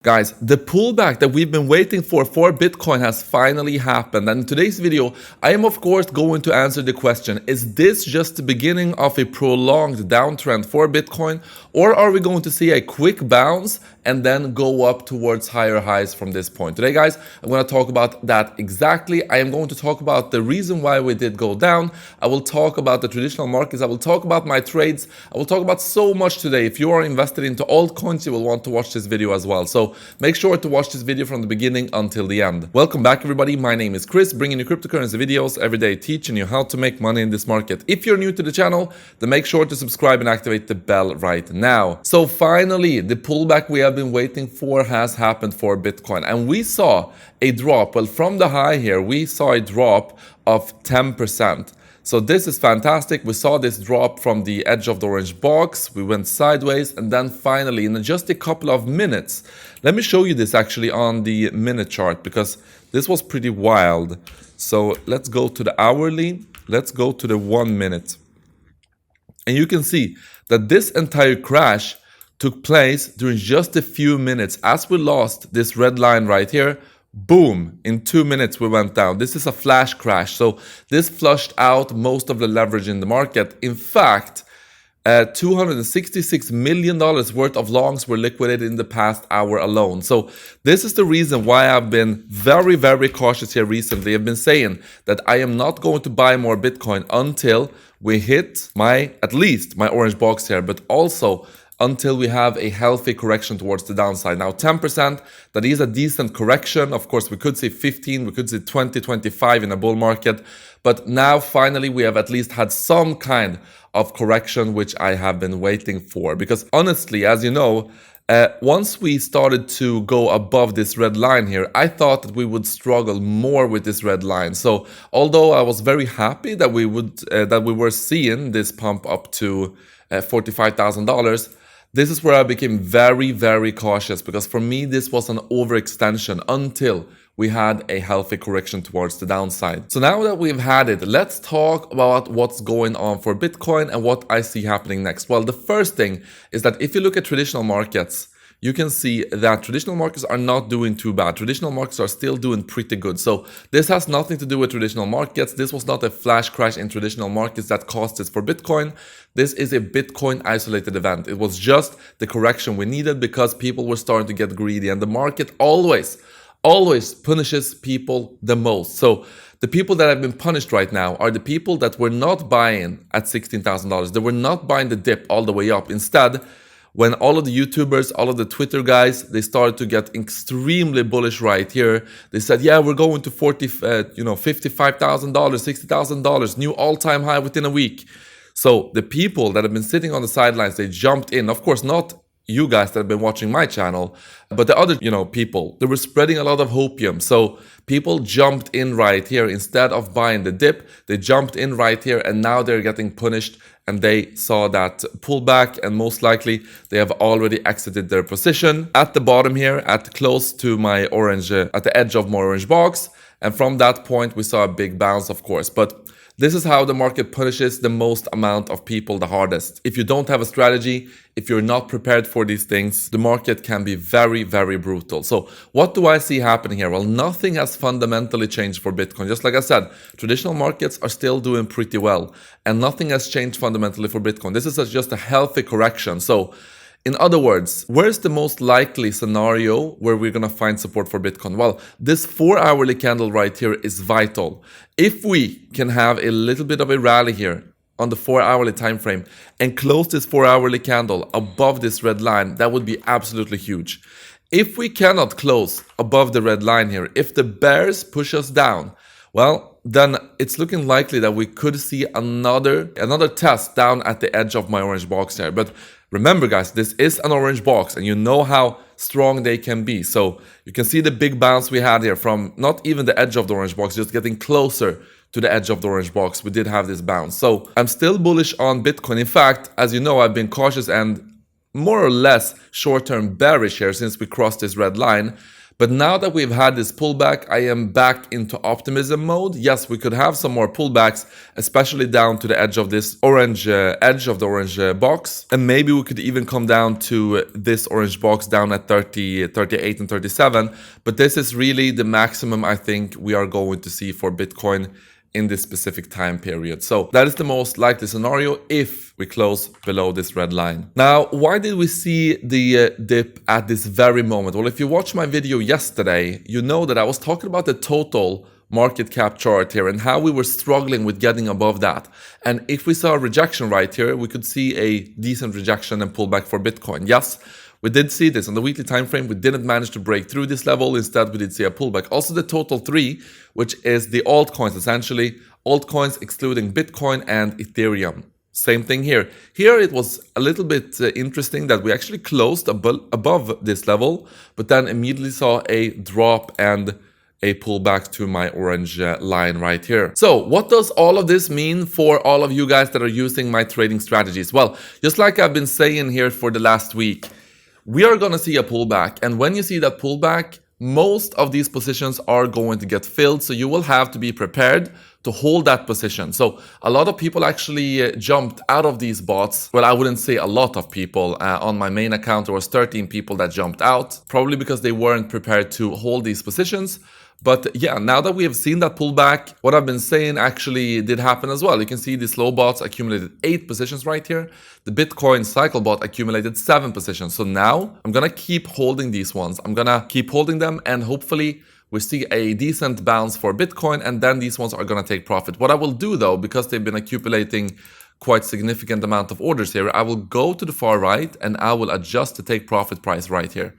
Guys, the pullback that we've been waiting for Bitcoin has finally happened. And in today's video, I am of course going to answer the question, is this just the beginning of a prolonged downtrend for Bitcoin? Or are we going to see a quick bounce and then go up towards higher highs from this point? Today, guys, I'm going to talk about that exactly. I am going to talk about the reason why we did go down. I will talk about the traditional markets. I will talk about my trades. I will talk about so much today. If you are invested into altcoins, you will want to watch this video as well. So make sure to watch this video from the beginning until the end. Welcome back, everybody. My name is Chris, bringing you cryptocurrency videos every day, teaching you how to make money in this market. If you're new to the channel, then make sure to subscribe and activate the bell right now. So finally, the pullback we have been waiting for has happened for Bitcoin. And we saw a drop. Well, from the high here, we saw a drop of 10%. So this is fantastic. We saw this drop from the edge of the orange box. We went sideways, and then finally, in just a couple of minutes, let me show you this actually on the minute chart, because this was pretty wild. So let's go to the hourly. Let's go to the 1 minute. And you can see that this entire crash took place during just a few minutes. As we lost this red line right here, boom, in 2 minutes we went down. This is a flash crash. So this flushed out most of the leverage in the market. In fact, $266 million worth of longs were liquidated in the past hour alone. So this is the reason why I've been very, very cautious here recently. I've been saying that I am not going to buy more Bitcoin until we hit at least my orange box here, but also until we have a healthy correction towards the downside. Now 10%, that is a decent correction. Of course, we could see 15, we could see 20, 25 in a bull market. But now finally, we have at least had some kind of correction, which I have been waiting for. Because honestly, as you know, once we started to go above this red line here, I thought that we would struggle more with this red line. So although I was very happy that we were seeing this pump up to $45,000, this is where I became very, very cautious, because for me, this was an overextension until we had a healthy correction towards the downside. So now that we've had it, let's talk about what's going on for Bitcoin and what I see happening next. Well, the first thing is that if you look at traditional markets, you can see that traditional markets are not doing too bad. Traditional markets are still doing pretty good. So this has nothing to do with traditional markets. This was not a flash crash in traditional markets that caused this for Bitcoin. This is a Bitcoin isolated event. It was just the correction we needed because people were starting to get greedy, and the market always punishes people the most. So the people that have been punished right now are the people that were not buying at $16,000. They were not buying the dip all the way up. Instead, when all of the YouTubers, all of the Twitter guys, they started to get extremely bullish right here. They said, yeah, we're going to $55,000, $60,000, new all-time high within a week. So the people that have been sitting on the sidelines, they jumped in. Of course, not you guys that have been watching my channel, but the other, people, they were spreading a lot of hopium. So people jumped in right here. Instead of buying the dip, they jumped in right here, and now they're getting punished, and they saw that pullback, and most likely they have already exited their position at the bottom here, at close to my orange, at the edge of my orange box. And from that point, we saw a big bounce, of course. But this is how the market punishes the most amount of people the hardest. If you don't have a strategy, if you're not prepared for these things, the market can be very, very brutal. So what do I see happening here? Well, nothing has fundamentally changed for Bitcoin. Just like I said, traditional markets are still doing pretty well, and nothing has changed fundamentally for Bitcoin. This is just a healthy correction. So in other words, where's the most likely scenario where we're going to find support for Bitcoin? Well, this 4-hourly candle right here is vital. If we can have a little bit of a rally here on the 4-hourly time frame and close this 4-hourly candle above this red line, that would be absolutely huge. If we cannot close above the red line here, if the bears push us down, well, then it's looking likely that we could see another test down at the edge of my orange box here. But remember, guys, this is an orange box, and you know how strong they can be. So you can see the big bounce we had here from not even the edge of the orange box, just getting closer to the edge of the orange box. We did have this bounce. So I'm still bullish on Bitcoin. In fact, as you know, I've been cautious and more or less short-term bearish here since we crossed this red line. But now that we've had this pullback, I am back into optimism mode. Yes, we could have some more pullbacks, especially down to the edge of this orange box. And maybe we could even come down to this orange box down at 30, 38 and 37. But this is really the maximum I think we are going to see for Bitcoin in this specific time period. So that is the most likely scenario if we close below this red line. Now, why did we see the dip at this very moment? Well, if you watched my video yesterday, you know that I was talking about the total market cap chart here and how we were struggling with getting above that. And if we saw a rejection right here, we could see a decent rejection and pullback for Bitcoin. Yes, we did see this on the weekly time frame. We didn't manage to break through this level. Instead, we did see a pullback. Also, the total 3, which is the altcoins, essentially altcoins excluding Bitcoin and Ethereum. Same thing here. Here it was a little bit interesting that we actually closed above this level, but then immediately saw a drop and a pullback to my orange line right here. So what does all of this mean for all of you guys that are using my trading strategies? Well, just like I've been saying here for the last week, we are going to see a pullback. And when you see that pullback, most of these positions are going to get filled. So you will have to be prepared to hold that position. So a lot of people actually jumped out of these bots. Well, I wouldn't say a lot of people. On my main account, there was 13 people that jumped out, probably because they weren't prepared to hold these positions. But yeah, now that we have seen that pullback, what I've been saying actually did happen as well. You can see the slow bots accumulated 8 positions right here. The Bitcoin cycle bot accumulated 7 positions. So now I'm going to keep holding these ones. I'm going to keep holding them, and hopefully we see a decent bounce for Bitcoin, and then these ones are going to take profit. What I will do though, because they've been accumulating quite significant amount of orders here, I will go to the far right and I will adjust the take profit price right here.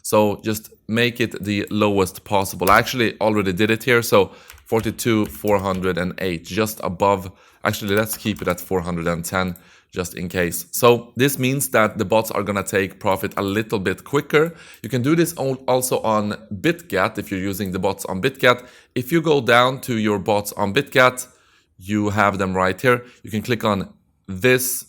So just make it the lowest possible. I actually already did it here. So 42,408, just above. Actually, let's keep it at 410 just in case. So this means that the bots are going to take profit a little bit quicker. You can do this also on BitGet if you're using the bots on BitGet. If you go down to your bots on BitGet, you have them right here. You can click on this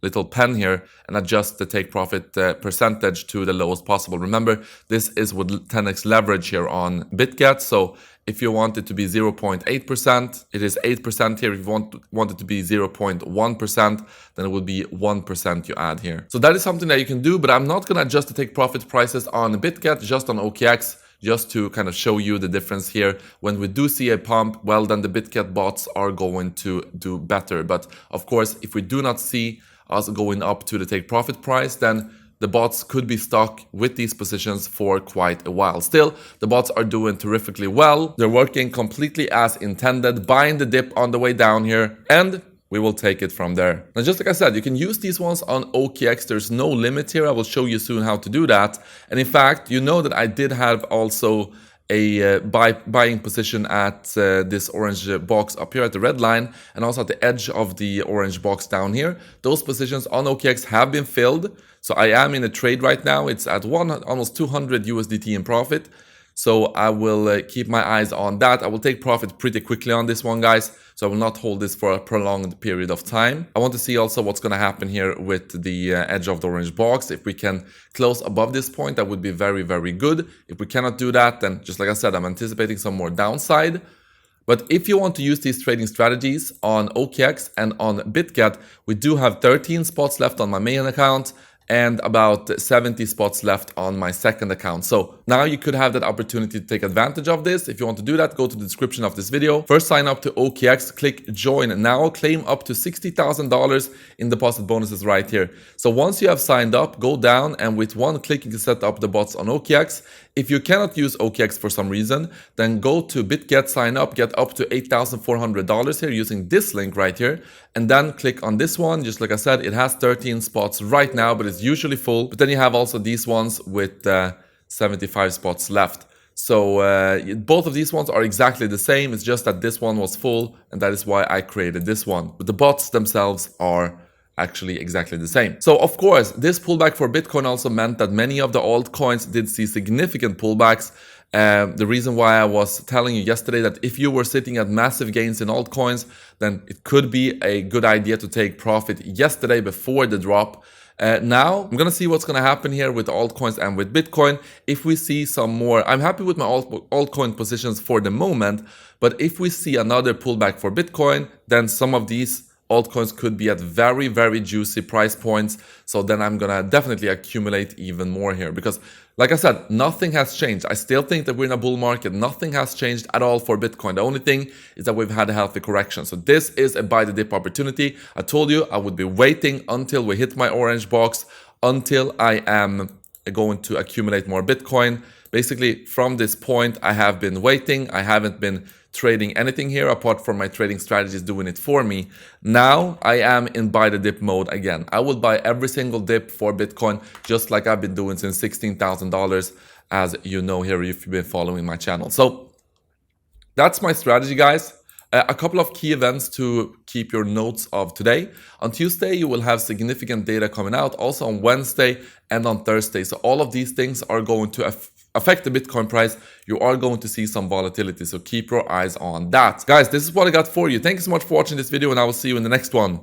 little pen here and adjust the take profit percentage to the lowest possible. Remember, this is with 10x leverage here on BitGet. So if you want it to be 0.8%, it is 8% here. If you want it to be 0.1%, then it would be 1% you add here. So that is something that you can do, but I'm not going to adjust the take profit prices on BitGet, just on OKX, just to kind of show you the difference here. When we do see a pump, well, then the BitGet bots are going to do better. But of course, if we do not see us going up to the take profit price, then the bots could be stuck with these positions for quite a while. Still, the bots are doing terrifically well. They're working completely as intended, buying the dip on the way down here, and we will take it from there. Now, just like I said, you can use these ones on OKX. There's no limit here. I will show you soon how to do that. And in fact, you know that I did have also a buying position at this orange box up here at the red line, and also at the edge of the orange box down here. Those positions on OKX have been filled. So I am in a trade right now. It's at almost 200 USDT in profit. So I will keep my eyes on that. I will take profit pretty quickly on this one, guys. So I will not hold this for a prolonged period of time. I want to see also what's going to happen here with the edge of the orange box. If we can close above this point, that would be very, very good. If we cannot do that, then just like I said, I'm anticipating some more downside. But if you want to use these trading strategies on OKX and on BitGet, we do have 13 spots left on my main account and about 70 spots left on my second account. So now you could have that opportunity to take advantage of this. If you want to do that, go to the description of this video. First, sign up to OKX, click join now, claim up to $60,000 in deposit bonuses right here. So once you have signed up, go down and with one click, you can set up the bots on OKX. If you cannot use OKX for some reason, then go to BitGet, sign up, get up to $8,400 here using this link right here, and then click on this one. Just like I said, it has 13 spots right now, but it's usually full. But then you have also these ones with 75 spots left. So both of these ones are exactly the same. It's just that this one was full, and that is why I created this one. But the bots themselves are actually exactly the same. So of course, this pullback for Bitcoin also meant that many of the altcoins did see significant pullbacks. The reason why I was telling you yesterday that if you were sitting at massive gains in altcoins, then it could be a good idea to take profit yesterday before the drop. Now, I'm gonna see what's gonna happen here with altcoins and with Bitcoin. If we see some more, I'm happy with my altcoin positions for the moment, but if we see another pullback for Bitcoin, then some of these altcoins could be at very, very juicy price points. So then I'm gonna definitely accumulate even more here because, like I said, nothing has changed. I still think that we're in a bull market. Nothing has changed at all for Bitcoin. The only thing is that we've had a healthy correction. So this is a buy the dip opportunity. I told you I would be waiting until we hit my orange box, until I am going to accumulate more Bitcoin. Basically, from this point, I have been waiting. I haven't been trading anything here apart from my trading strategies doing it for me. Now I am in buy the dip mode again. I will buy every single dip for Bitcoin just like I've been doing since $16,000, as you know here if you've been following my channel. So that's my strategy, guys. A couple of key events to keep your notes of today. On Tuesday, you will have significant data coming out, also on Wednesday and on Thursday. So all of these things are going to affect the Bitcoin price. You are going to see some volatility, so keep your eyes on that. Guys, this is what I got for you. Thank you so much for watching this video, and I will see you in the next one.